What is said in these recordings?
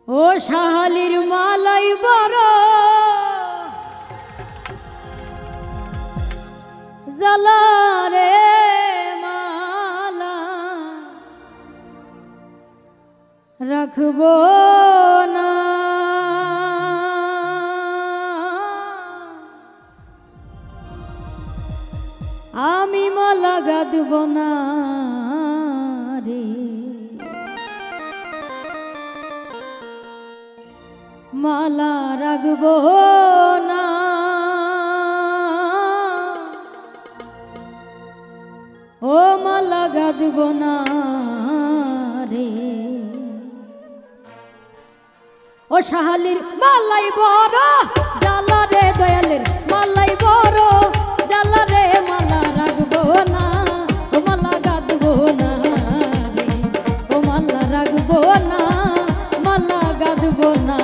ও শাহালির মালাই বড় জ্বালা রে মালা রাখবো না আমি মালা গাঁথব না রে মালা রাখবো না ও মালা গাঁথব না রে ও শাহালির মালাই বড় জ্বালা রে দয়ালের মালাই বড় জ্বালা রে মালা রাখবো না ও মালা গাঁথব না রে ও মালা রাখবো না মালা গাঁথব না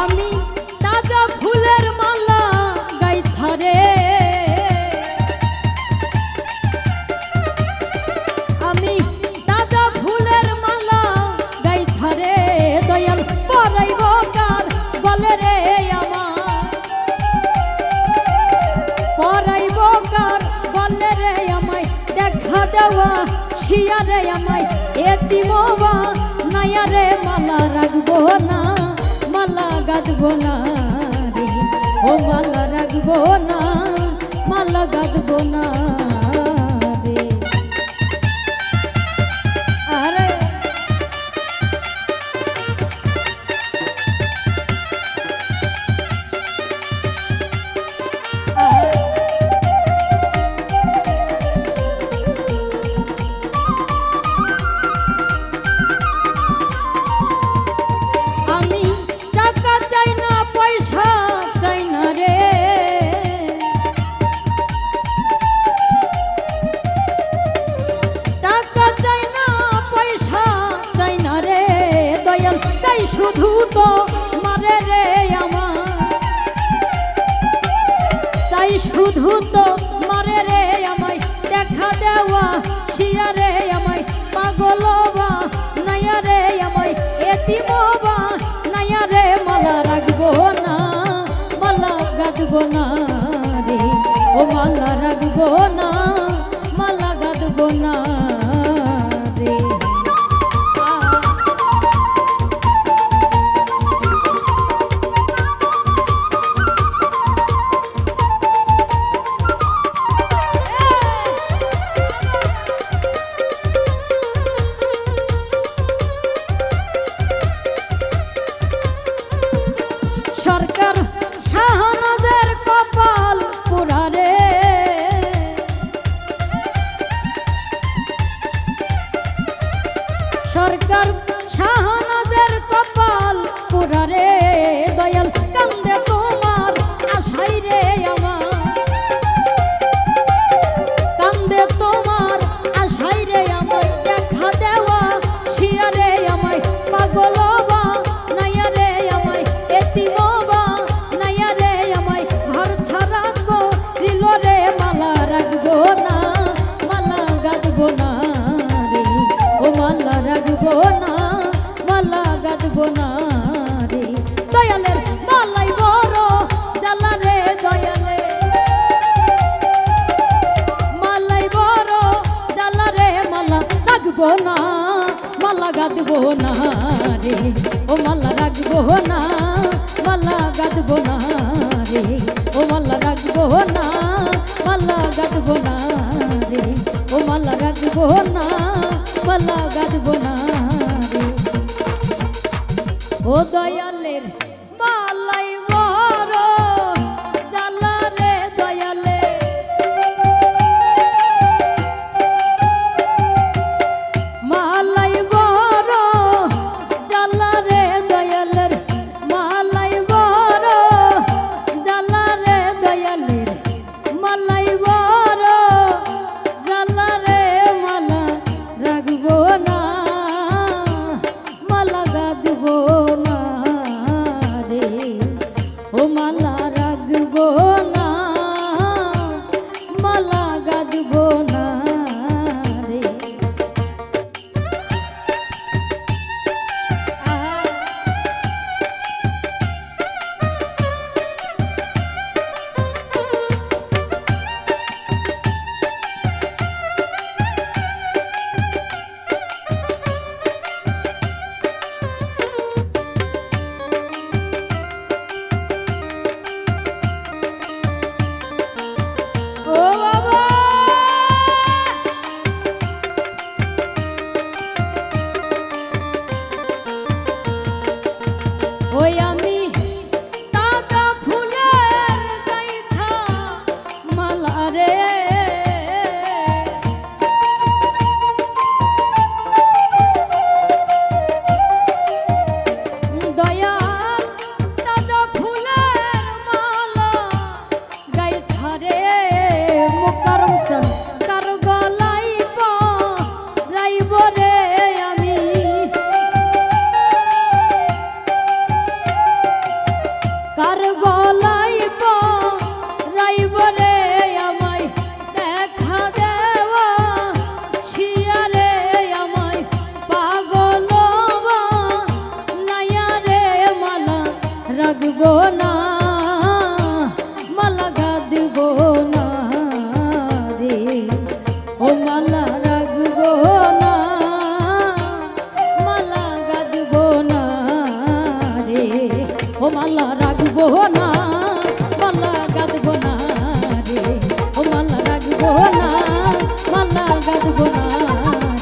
আমি তাজা ফুলের মালা গাইথা রে আমি তাজা ফুলের মালা গাইথা রে দয়াল পরাইব কার বলে রে আমার পরাইব কার বলে রে আমায় দেখা দেওয়া শিয়া রে আমায় এতিমবা নাইয়া রে মালা রাখবো না মালা গাঁথব না রে ও মালা রাখবো না মালা গাঁথব না রে আরে শুধু তো মারে রে আমার তাই শুধু তো মারে রে আমায় দেখা দেওয়া শিয়া রে আমায় পাগলবা নাইয়া রে আমায় এতিমবা নাইয়া রে মালা রাখবো না মালা গাঁথব না রে ও মালা রাখবো না মালা গাঁথব না রে সরকার শাহনাজের কপাল পোড়া রে সরকার শাহনাজের কপাল পোড়া রে দয়াল কান্দে তোমার আশাই রে আমার কান্দে তোমার আশাই রে আমার দেখা দেওয়া শিয়া রে আমায় পাগলবা নাইয়া রে আমায় এতিমবা নাইয়া রে আমায় ঘর ছাড়া গো গাঁথবো না রে, ও মালা রাখবো না, মালা গাঁথবো না রে, ও মালা রাখবো না, মালা গাঁথবো না রে, ও মালা রাখবো না, মালা গাঁথবো না রে। ও দয়ালের মালাই বড় জ্বালা রে দয়ালে, মালাই বড় জ্বালা রে দয়ালের, মালাই বড় জ্বালা রে দয়ালের, মালাই বড় জ্বালা রে, মালা রাখবো না, মালা গাঁথবো না রে, ও মালা রাখবো না, মালা গাঁথবো না রে। ও বাবা ওই আমি তাজা ফুলের গাইথা মালা রে, দয়াল তাজা ফুলের মালা গাইথা রে, মুকারম চান কার গলাই রাইব রে আমি, কার গলাই রাইব রে আমায় দেখা দেওয়া শিয়া রে, আমায় পাগল নাইয়া রে, মালা রাখবো না, মালা গাঁথবো না রে, ও মালা রাখবো না, মালা গাঁথবো না রে, ও মালা রাখবো না, মালা গাঁথবো না রে, ও মালা রাখবো না, মালা গাঁথবো না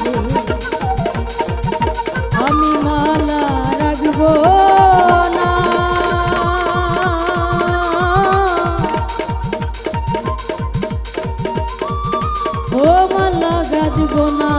রে, আমি মালা রাখবো না, ও মালা গাঁথবো না।